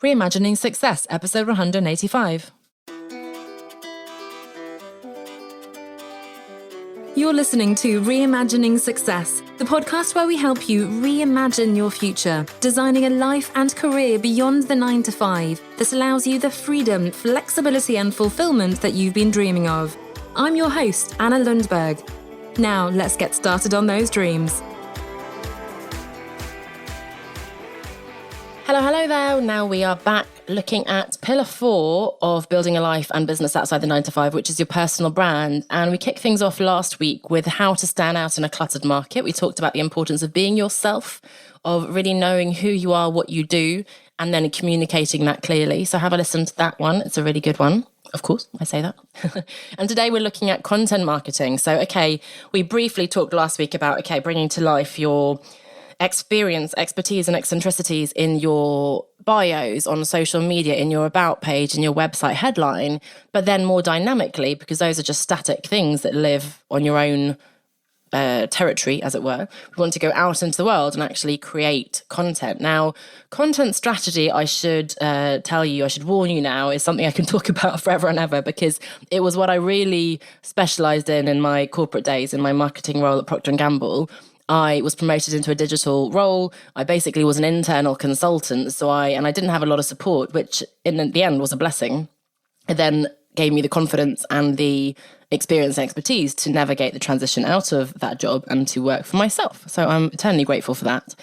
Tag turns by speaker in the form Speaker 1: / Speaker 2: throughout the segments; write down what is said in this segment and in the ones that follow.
Speaker 1: Reimagining Success, episode 185. You're listening to Reimagining Success, the podcast where we help you reimagine your future, designing a life and career beyond the 9 to 5 that allows you the freedom, flexibility and fulfillment that you've been dreaming of. I'm your host, Anna Lundberg. Now, let's get started on those dreams. Hello there. Now we are back looking at pillar 4 of building a life and business outside the 9 to 5, which is your personal brand. And we kicked things off last week with how to stand out in a cluttered market. We talked about the importance of being yourself, of really knowing who you are, what you do, and then communicating that clearly. So have a listen to that one. It's a really good one. Of course, I say that. And today we're looking at content marketing. So, we briefly talked last week about, bringing to life your experience, expertise and eccentricities in your bios on social media, in your about page, in your website headline, but then more dynamically, because those are just static things that live on your own territory, as it were. We want to go out into the world and actually create content. Now, content strategy, I should tell you, I should warn you now, is something I can talk about forever and ever, because it was what I really specialized in my corporate days, in my marketing role at Procter & Gamble. I was promoted into a digital role. I basically was an internal consultant. So I didn't have a lot of support, which in the end was a blessing. It then gave me the confidence and the experience and expertise to navigate the transition out of that job and to work for myself. So I'm eternally grateful for that.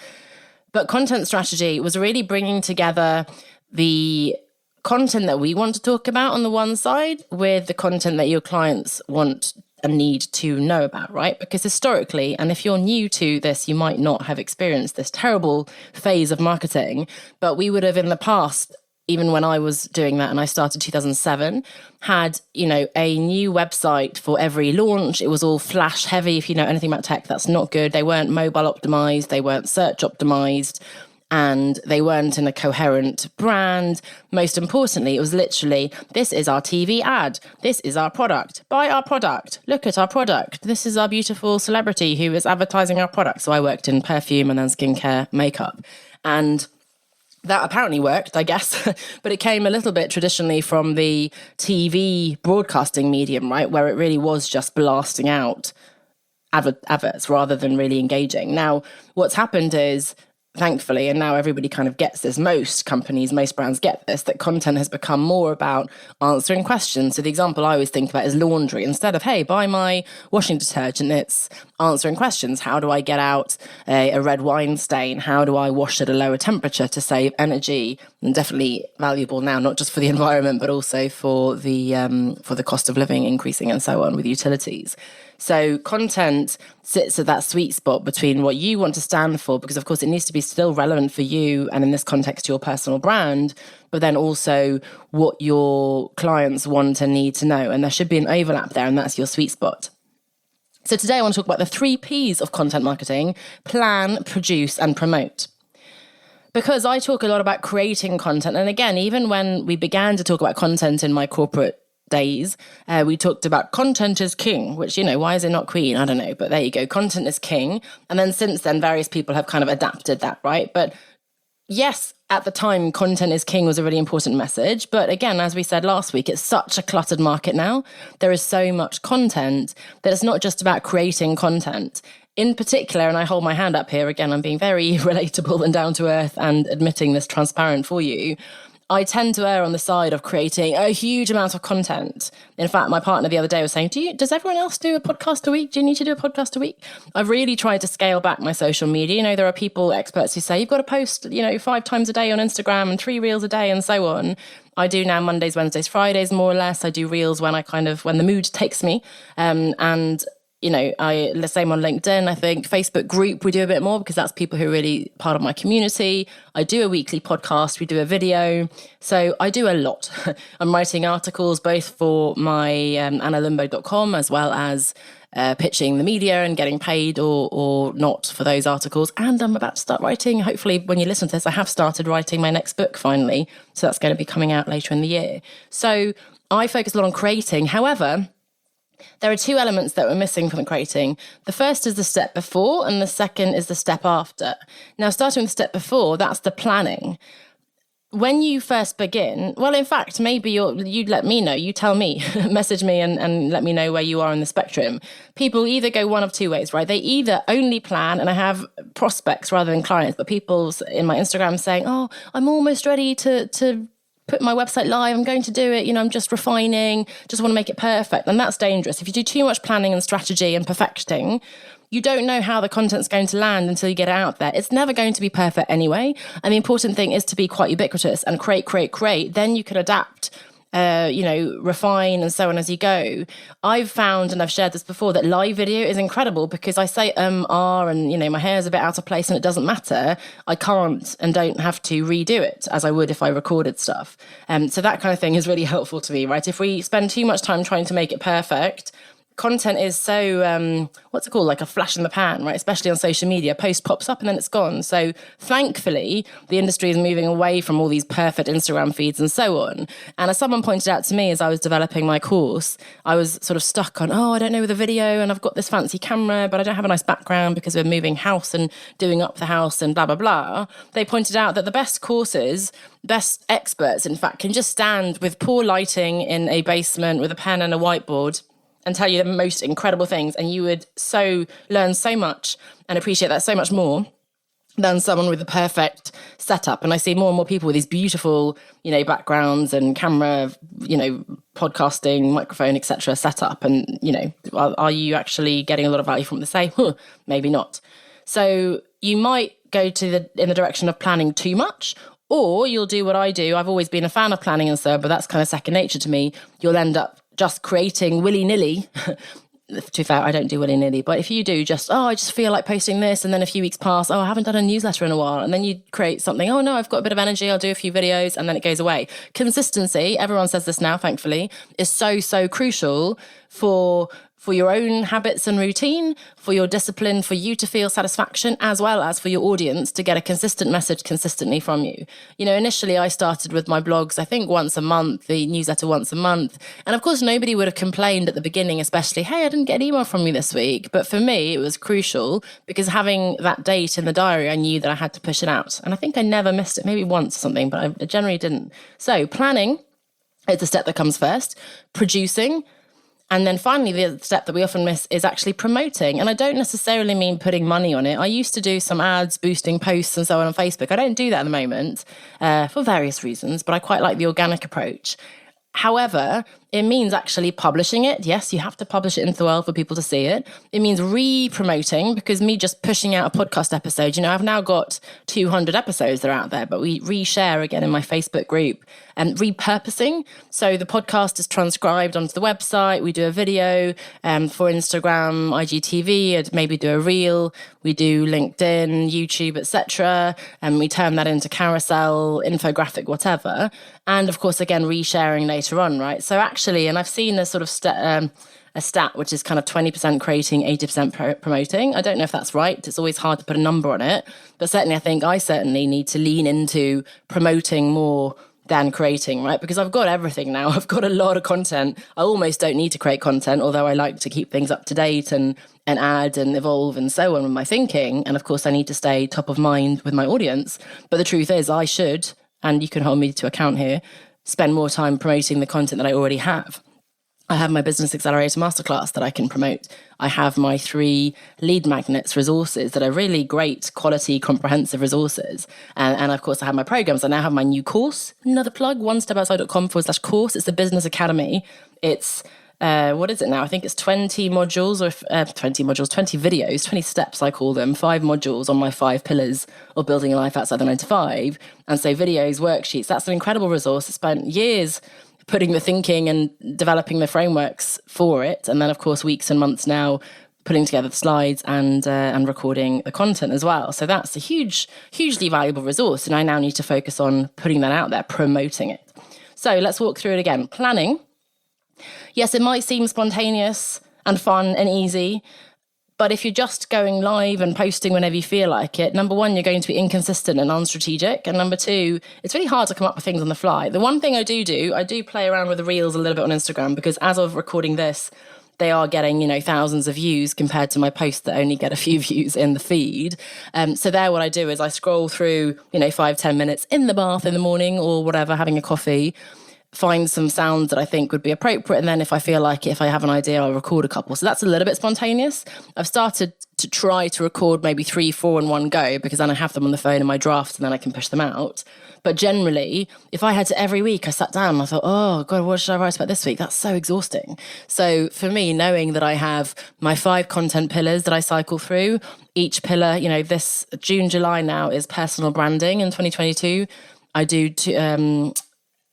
Speaker 1: But content strategy was really bringing together the content that we want to talk about on the one side with the content that your clients want and need to know about, right? Because historically, and if you're new to this, you might not have experienced this terrible phase of marketing, but we would have in the past, even when I was doing that and I started 2007, had, a new website for every launch. It was all flash heavy. If you know anything about tech, that's not good. They weren't mobile optimized. They weren't search optimized. And they weren't in a coherent brand. Most importantly, it was literally, this is our TV ad. This is our product. Buy our product. Look at our product. This is our beautiful celebrity who is advertising our product. So I worked in perfume and then skincare, makeup. And that apparently worked, I guess, but it came a little bit traditionally from the TV broadcasting medium, right? Where it really was just blasting out adverts rather than really engaging. Now, what's happened is, thankfully, and now everybody kind of gets this, most companies, most brands get this, that content has become more about answering questions. So the example I always think about is laundry. Instead of, hey, buy my washing detergent, it's answering questions. How do I get out a red wine stain? How do I wash at a lower temperature to save energy? And definitely valuable now, not just for the environment, but also for the cost of living increasing and so on with utilities. So content sits at that sweet spot between what you want to stand for, because of course it needs to be still relevant for you and in this context your personal brand, but then also what your clients want and need to know. And there should be an overlap there, and that's your sweet spot. So today I want to talk about the 3 Ps of content marketing: plan, produce, and promote. Because I talk a lot about creating content. And again, even when we began to talk about content in my corporate days, we talked about content is king, which, why is it not queen? I don't know, but there you go. Content is king. And then since then, various people have kind of adapted that, right? But yes, at the time, content is king was a really important message. But again, as we said last week, it's such a cluttered market now. There is so much content that it's not just about creating content. In particular, and I hold my hand up here, again, I'm being very relatable and down to earth and admitting this transparent for you. I tend to err on the side of creating a huge amount of content. In fact, my partner the other day was saying, does everyone else do a podcast a week? Do you need to do a podcast a week? I've really tried to scale back my social media. There are people, experts who say, you've got to post, 5 times a day on Instagram and 3 reels a day and so on. I do now Mondays, Wednesdays, Fridays, more or less. I do reels when when the mood takes me. The same on LinkedIn, I think. Facebook group, we do a bit more because that's people who are really part of my community. I do a weekly podcast. We do a video. So I do a lot. I'm writing articles both for my annalundberg.com as well as pitching the media and getting paid or not for those articles. And I'm about to start writing. Hopefully, when you listen to this, I have started writing my next book finally. So that's going to be coming out later in the year. So I focus a lot on creating. However, there are 2 elements that we're missing from creating. The first is the step before, and the second is the step after. Now, starting with the step before, that's the planning. when you first begin, well, in fact, maybe you'd let me know, you tell me, message me and let me know where you are in the spectrum. People either go one of two ways, right? They either only plan, and I have prospects rather than clients, but people in my Instagram saying, oh, I'm almost ready to put my website live. I'm going to do it. I'm just refining, just want to make it perfect. And that's dangerous. If you do too much planning and strategy and perfecting, you don't know how the content's going to land until you get it out there. It's never going to be perfect anyway. And the important thing is to be quite ubiquitous and create. Then you can adapt, refine and so on as you go. I've found, and I've shared this before, that live video is incredible because I say and my hair's a bit out of place and it doesn't matter. I can't and don't have to redo it as I would if I recorded stuff. So that kind of thing is really helpful to me, right? If we spend too much time trying to make it perfect, content is so, what's it called? Like a flash in the pan, right? Especially on social media. A post pops up and then it's gone. So thankfully, the industry is moving away from all these perfect Instagram feeds and so on. And as someone pointed out to me as I was developing my course, I was sort of stuck on, I don't know the video and I've got this fancy camera, but I don't have a nice background because we're moving house and doing up the house and blah, blah, blah. They pointed out that the best courses, best experts, in fact, can just stand with poor lighting in a basement with a pen and a whiteboard and tell you the most incredible things. And you would learn so much and appreciate that so much more than someone with a perfect setup. And I see more and more people with these beautiful, backgrounds and camera, podcasting, microphone, etc. setup. And, are you actually getting a lot of value from what they say? Maybe not. So you might go in the direction of planning too much, or you'll do what I do. I've always been a fan of planning and so, but that's kind of second nature to me. You'll end up just creating willy-nilly. To be fair, I don't do willy-nilly, but if you do I just feel like posting this, and then a few weeks pass, I haven't done a newsletter in a while, and then you create something, I've got a bit of energy, I'll do a few videos, and then it goes away. Consistency, everyone says this now, thankfully, is so crucial for your own habits and routine, for your discipline, for you to feel satisfaction, as well as for your audience to get a consistent message consistently from you. Initially I started with my blogs, I think once a month, the newsletter once a month. And of course, nobody would have complained at the beginning, especially, hey, I didn't get an email from you this week. But for me, it was crucial because having that date in the diary, I knew that I had to push it out. And I think I never missed it, maybe once or something, but I generally didn't. So planning is the step that comes first, producing. And then finally, the step that we often miss is actually promoting. And I don't necessarily mean putting money on it. I used to do some ads, boosting posts and so on Facebook. I don't do that at the moment for various reasons, but I quite like the organic approach. However, it means actually publishing it. Yes, you have to publish it into the world for people to see it. It means re-promoting, because me just pushing out a podcast episode, I've now got 200 episodes that are out there, but we re-share again in my Facebook group. And repurposing. So the podcast is transcribed onto the website. We do a video for Instagram, IGTV, I'd maybe do a reel. We do LinkedIn, YouTube, etc. And we turn that into carousel, infographic, whatever. And of course, again, resharing later on, right? So actually, and I've seen a sort of a stat which is kind of 20% creating, 80% promoting. I don't know if that's right. It's always hard to put a number on it. But certainly, I certainly need to lean into promoting more than creating, right? Because I've got everything now. I've got a lot of content. I almost don't need to create content, although I like to keep things up to date and add and evolve and so on with my thinking. And of course, I need to stay top of mind with my audience. But the truth is, I should, and you can hold me to account here, spend more time promoting the content that I already have. I have my Business Accelerator Masterclass that I can promote. I have my 3 lead magnets resources that are really great quality, comprehensive resources. And of course, I have my programs. I now have my new course, another plug, onestepoutsidecom/course. It's the Business Academy. It's, what is it now? I think it's 20 modules or 20 videos, 20 steps, I call them, 5 modules on my 5 pillars of building a life outside the 9 to 5. And so videos, worksheets, that's an incredible resource. I spent years putting the thinking and developing the frameworks for it. And then, of course, weeks and months now putting together the slides and recording the content as well. So that's a hugely valuable resource. And I now need to focus on putting that out there, promoting it. So let's walk through it again. Planning. Yes, it might seem spontaneous and fun and easy, but if you're just going live and posting whenever you feel like it, number one, you're going to be inconsistent and non-strategic. And number two, it's really hard to come up with things on the fly. The one thing I do play around with the reels a little bit on Instagram, because as of recording this, they are getting, thousands of views compared to my posts that only get a few views in the feed. So there, what I do is I scroll through, 5-10 minutes in the bath in the morning or whatever, having a coffee, find some sounds that I think would be appropriate. And then if I feel like it, if I have an idea, I'll record a couple. So that's a little bit spontaneous. I've started to try to record maybe 3-4 in one go, because then I have them on the phone in my drafts and then I can push them out. But generally, if I had to every week, I sat down and I thought, oh God, what should I write about this week? That's so exhausting. So for me, knowing that I have my 5 content pillars that I cycle through, each pillar, this June, July now is personal branding in 2022. I do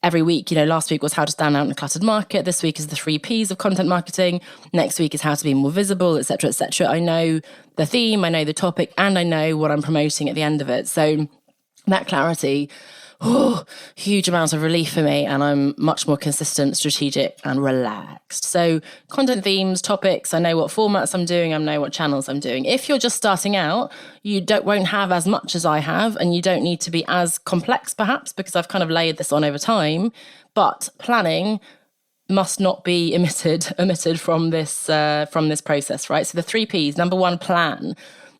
Speaker 1: every week, last week was how to stand out in a cluttered market. This week is the 3 Ps of content marketing. Next week is how to be more visible, et cetera, et cetera. I know the theme, I know the topic, and I know what I'm promoting at the end of it. So that clarity, huge amount of relief for me, and I'm much more consistent, strategic, and relaxed. So content themes, topics, I know what formats I'm doing, I know what channels I'm doing. If you're just starting out, you won't have as much as I have, and you don't need to be as complex, perhaps, because I've kind of layered this on over time. But planning must not be omitted from this process, right? So the 3 Ps. Number 1, plan.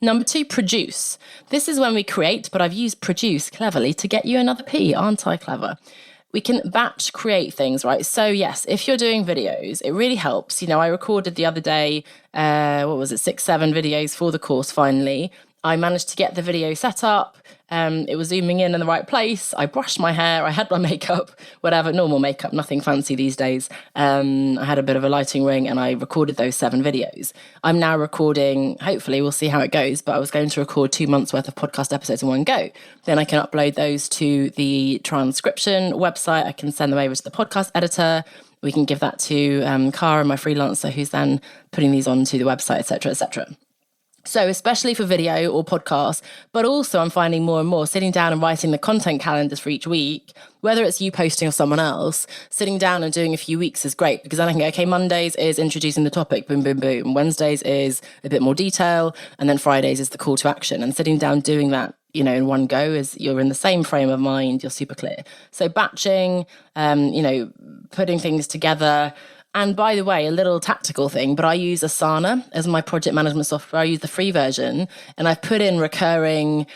Speaker 1: Number 2, produce. This is when we create, but I've used produce cleverly to get you another P. Aren't I clever? We can batch create things, right? So yes, if you're doing videos, it really helps. I recorded the other day, 6-7 videos for the course finally. I managed to get the video set up. It was zooming in the right place. I brushed my hair. I had my makeup, whatever, normal makeup, nothing fancy these days. I had a bit of a lighting ring and I recorded those 7 videos. I'm now recording, hopefully we'll see how it goes, but I was going to record 2 months worth of podcast episodes in one go. Then I can upload those to the transcription website. I can send them over to the podcast editor. We can give that to Cara, my freelancer, who's then putting these onto the website, et cetera, et cetera. So especially for video or podcasts, but also I'm finding more and more sitting down and writing the content calendars for each week, whether it's you posting or someone else, sitting down and doing a few weeks is great, because then I can go, okay, Mondays is introducing the topic, boom, boom, boom. Wednesdays is a bit more detail. And then Fridays is the call to action. And sitting down doing that, in one go, is you're in the same frame of mind, you're super clear. So batching, putting things together. And by the way, a little tactical thing, but I use Asana as my project management software. I use the free version, and I've put in recurring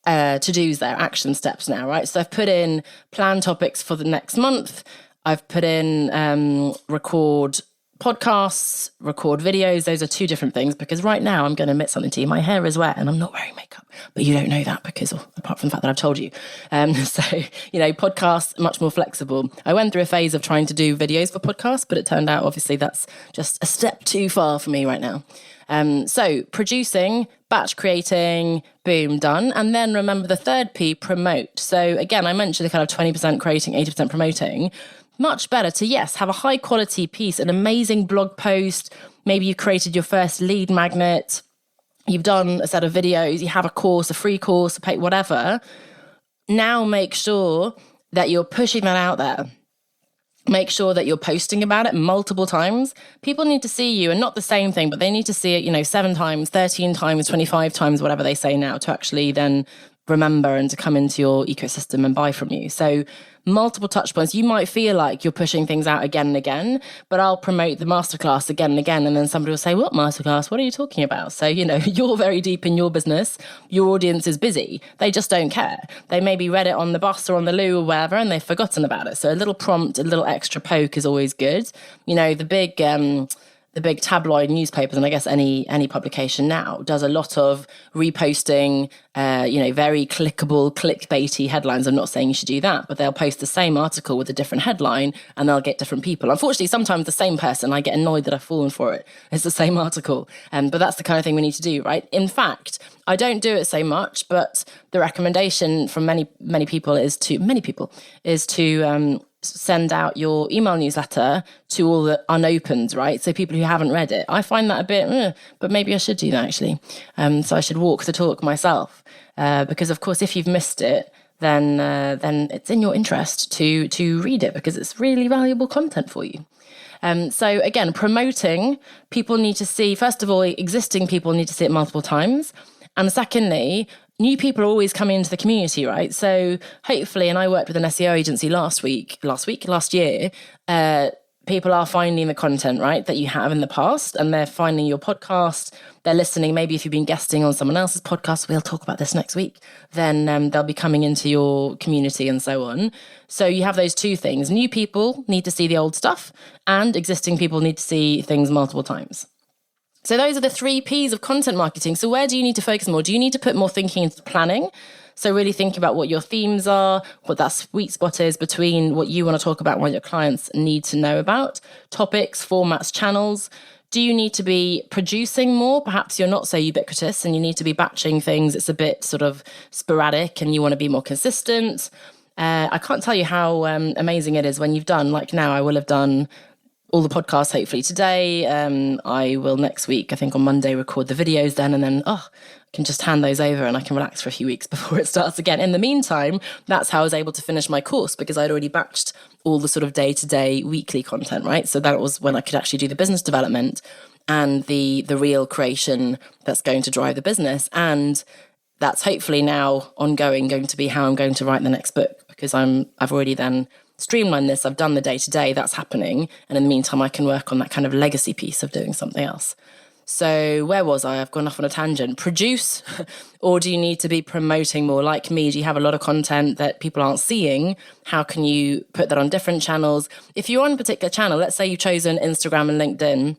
Speaker 1: to-dos there, action steps now, right? So I've put in plan topics for the next month. I've put in record podcasts, record videos. Those are 2 different things, because right now I'm going to admit something to you. My hair is wet and I'm not wearing makeup, but you don't know that because, apart from the fact that I've told you. Podcasts, much more flexible. I went through a phase of trying to do videos for podcasts, but it turned out, obviously, that's just a step too far for me right now. So producing, batch creating, boom, done. And then remember the 3rd P, promote. So again, I mentioned the kind of 20% creating, 80% promoting. Much better to, yes, have a high quality piece, an amazing blog post. Maybe you've created your first lead magnet. You've done a set of videos. You have a course, a free course, a paid, whatever. Now make sure that you're pushing that out there. Make sure that you're posting about it multiple times. People need to see you, and not the same thing, but they need to see it, 7 times, 13 times, 25 times, whatever they say now, to actually then remember and to come into your ecosystem and buy from you. So multiple touch points. You might feel like you're pushing things out again and again, but I'll promote the masterclass again and again. And then somebody will say, what masterclass? What are you talking about? So, you're very deep in your business. Your audience is busy. They just don't care. They maybe read it on the bus or on the loo or wherever, and they've forgotten about it. So a little prompt, a little extra poke is always good. The big tabloid newspapers, and I guess any publication now, does a lot of reposting, very clickable, clickbaity headlines. I'm not saying you should do that, but they'll post the same article with a different headline and they'll get different people. Unfortunately, sometimes the same person, I get annoyed that I've fallen for it. It's the same article. But that's the kind of thing we need to do, right? In fact, I don't do it so much, but the recommendation from many people is to send out your email newsletter to all the unopened, right? So people who haven't read it. I find that a bit, but maybe I should do that actually. So I should walk the talk myself, because of course, if you've missed it, then it's in your interest to read it, because it's really valuable content for you. So again, promoting, people need to see, first of all, existing people need to see it multiple times. And secondly, new people are always coming into the community, right? So hopefully, and I worked with an SEO agency last year, people are finding the content, right, that you have in the past, and they're finding your podcast, they're listening. Maybe if you've been guesting on someone else's podcast, we'll talk about this next week, then they'll be coming into your community and so on. So you have those two things. New people need to see the old stuff, and existing people need to see things multiple times. So those are the 3 Ps of content marketing. So where do you need to focus more? Do you need to put more thinking into planning? So really think about what your themes are, what that sweet spot is between what you want to talk about and what your clients need to know about. Topics, formats, channels. Do you need to be producing more? Perhaps you're not so ubiquitous and you need to be batching things. It's a bit sort of sporadic and you want to be more consistent. I can't tell you how amazing it is when you've done, like now I will have done all the podcasts hopefully today. I will next week, I think on Monday, record the videos then, and then I can just hand those over and I can relax for a few weeks before it starts again. In the meantime, that's how I was able to finish my course, because I'd already batched all the sort of day-to-day weekly content, right? So that was when I could actually do the business development and the real creation that's going to drive the business. And that's hopefully now ongoing going to be how I'm going to write the next book, because I've already then streamlined this. I've done the day-to-day, that's happening. And in the meantime, I can work on that kind of legacy piece of doing something else. So where was I? I've gone off on a tangent. Produce, or do you need to be promoting more? Like me, do you have a lot of content that people aren't seeing? How can you put that on different channels? If you're on a particular channel, let's say you've chosen Instagram and LinkedIn,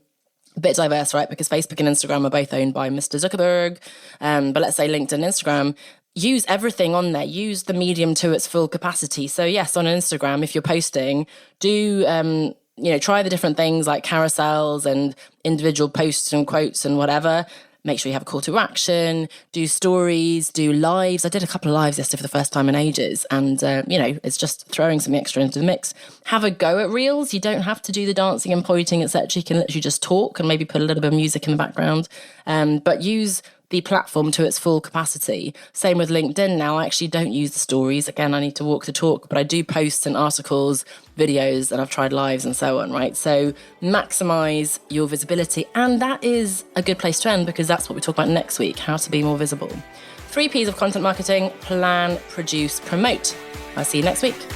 Speaker 1: a bit diverse, right? Because Facebook and Instagram are both owned by Mr. Zuckerberg. But let's say LinkedIn and Instagram, use everything on there. Use the medium to its full capacity. So yes, on Instagram, if you're posting, do try the different things like carousels and individual posts and quotes and whatever. Make sure you have a call to action, do stories, do lives. I did a couple of lives yesterday for the first time in ages. And, it's just throwing some extra into the mix. Have a go at reels. You don't have to do the dancing and pointing, etc. You can literally just talk and maybe put a little bit of music in the background. But use the platform to its full capacity. Same with LinkedIn now. I actually don't use the stories. Again, I need to walk the talk, but I do posts and articles, videos, and I've tried lives and so on, right? So maximize your visibility. And that is a good place to end, because that's what we talk about next week, how to be more visible. 3 Ps of content marketing: plan, produce, promote. I'll see you next week.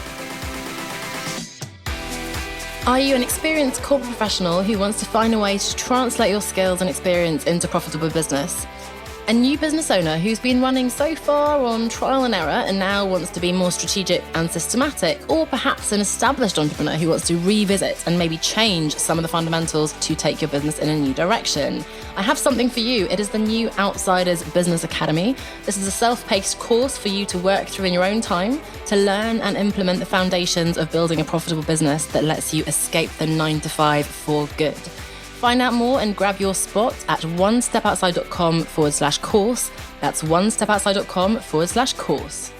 Speaker 1: Are you an experienced corporate professional who wants to find a way to translate your skills and experience into profitable business? A new business owner who's been running so far on trial and error and now wants to be more strategic and systematic? Or perhaps an established entrepreneur who wants to revisit and maybe change some of the fundamentals to take your business in a new direction? I have something for you. It is the new Outsiders Business Academy. This is a self-paced course for you to work through in your own time to learn and implement the foundations of building a profitable business that lets you escape the 9-to-5 for good. Find out more and grab your spot at onestepoutside.com/course. That's onestepoutside.com/course.